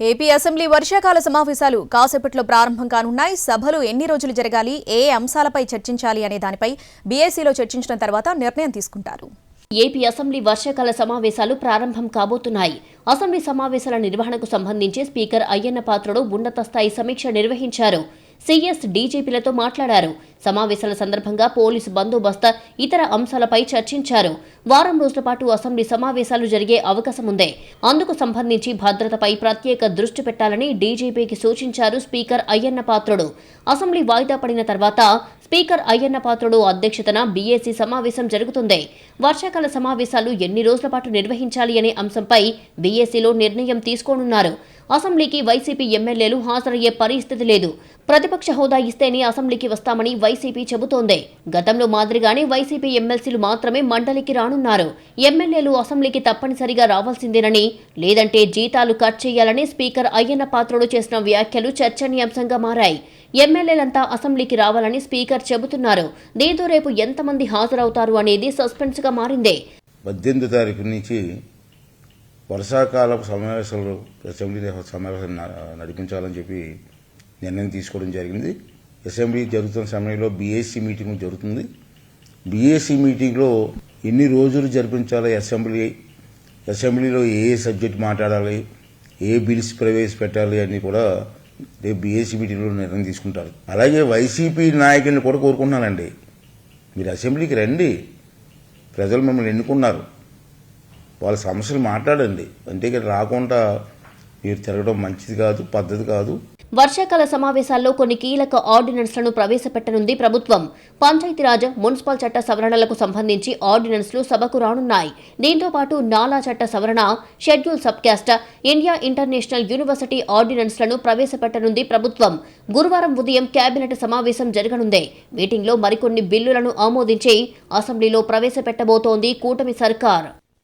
AP assembly వర్షాకాల సమావేశాలు కాసేపట్లో ప్రారంభం కానున్నాయి. సభలు ఎన్ని రోజులు జరగాలి, ఏ అంశాలపై చర్చించాలి అనే దానిపై బీఏసీలో చర్చించిన తర్వాత నిర్ణయం తీసుకుంటారు. ఏపీ అసెంబ్లీ వర్షాకాల సమావేశాలు ప్రారంభం కాబోతున్నాయి. అసెంబ్లీ సమావేశాల నిర్వహణకు సంబంధించి స్పీకర్ అయ్యన్న పాత్రుడు ఉన్నత స్థాయి సమీక్ష నిర్వహించారు. సీఎస్ డీజీపీలతో మాట్లాడారు. సమావేశాల సందర్భంగా పోలీసు బందోబస్తు ఇతర అంశాలపై చర్చించారు. వారం రోజుల పాటు అసెంబ్లీ సమావేశాలు జరిగే అవకాశం ఉంది. అందుకు సంబంధించి భద్రతపై ప్రత్యేక దృష్టి పెట్టాలని డీజీపీకి సూచించారు స్పీకర్ అయ్యన్న పాత్రుడు. అసెంబ్లీ వాయిదా పడిన తర్వాత స్పీకర్ అయ్యన్న పాత్రుడు అధ్యక్షతన బీఏసీ సమావేశం జరుగుతుంది. వర్షాకాల సమావేశాలు ఎన్ని రోజుల పాటు నిర్వహించాలి అనే అంశంపై బీఏసీలో నిర్ణయం తీసుకోనున్నారు. అసెంబ్లీకి వైసీపీ ఎమ్మెల్యేలు హాజరయ్యే పరిస్థితి లేదు. ప్రతిపక్ష హోదా ఇస్తేనే అసెంబ్లీకి వస్తామని వైసీపీ చెబుతోంది. గతంలో మాదిరిగానే వైసీపీ ఎమ్మెల్సీలు మాత్రమే మండలికి రానున్నారు. ఎమ్మెల్యేలు అసెంబ్లీకి తప్పనిసరిగా రావాల్సిందేనని, లేదంటే జీతాలు కట్ చేయాలని స్పీకర్ అయ్యన్న పాత్రుడు చేసిన వ్యాఖ్యలు చర్చనీయాంశంగా మారాయి. ఎమ్మెల్యేలంతా అసెంబ్లీకి రావాలని స్పీకర్ చెబుతున్నారు. దీంతో రేపు ఎంతమంది హాజరవుతారు అనేది సస్పెన్స్ గా మారింది. 18వ తారీఖు నుంచి వర్షాకాల సమావేశాలు అసెంబ్లీ సమావేశాలు నడిపించాలని చెప్పి నిర్ణయం తీసుకోవడం జరిగింది. అసెంబ్లీ జరుగుతున్న సమయంలో బీఏసీ మీటింగ్ జరుగుతుంది. బీఏసీ మీటింగ్లో ఎన్ని రోజులు జరిపించాలి, అసెంబ్లీలో ఏ సబ్జెక్ట్ మాట్లాడాలి, ఏ బిల్స్ ప్రవేశపెట్టాలి అని కూడా రేపు బీఏసీ మీటింగ్లో నిర్ణయం తీసుకుంటారు. అలాగే వైసీపీ నాయకుల్ని కూడా కోరుకుంటున్నానండి, మీరు అసెంబ్లీకి రండి, ప్రజలు మిమ్మల్ని ఎన్నుకున్నారు, వాళ్ళ సమస్యలు మాట్లాడండి. అంటే ఇక్కడ రాకుండా మీరు తిరగడం మంచిది కాదు, పద్ధతి కాదు. వర్షాకాల సమావేశాల్లో కొన్ని కీలక ఆర్డినెన్స్లను ప్రవేశపెట్టనుంది ప్రభుత్వం. పంచాయతీరాజ్, మున్సిపల్ చట్ట సవరణలకు సంబంధించి ఆర్డినెన్స్లు సభకు రానున్నాయి. దీంతో పాటు నాలా చట్ట సవరణ, schedule sub caste, India international university ఆర్డినెన్స్లను ప్రవేశపెట్టనుంది ప్రభుత్వం. గురువారం ఉదయం కేబినెట్ సమావేశం జరగనుంది. మీటింగ్లో మరికొన్ని బిల్లులను ఆమోదించి అసెంబ్లీలో ప్రవేశపెట్టబోతోంది కూటమి సర్కార్.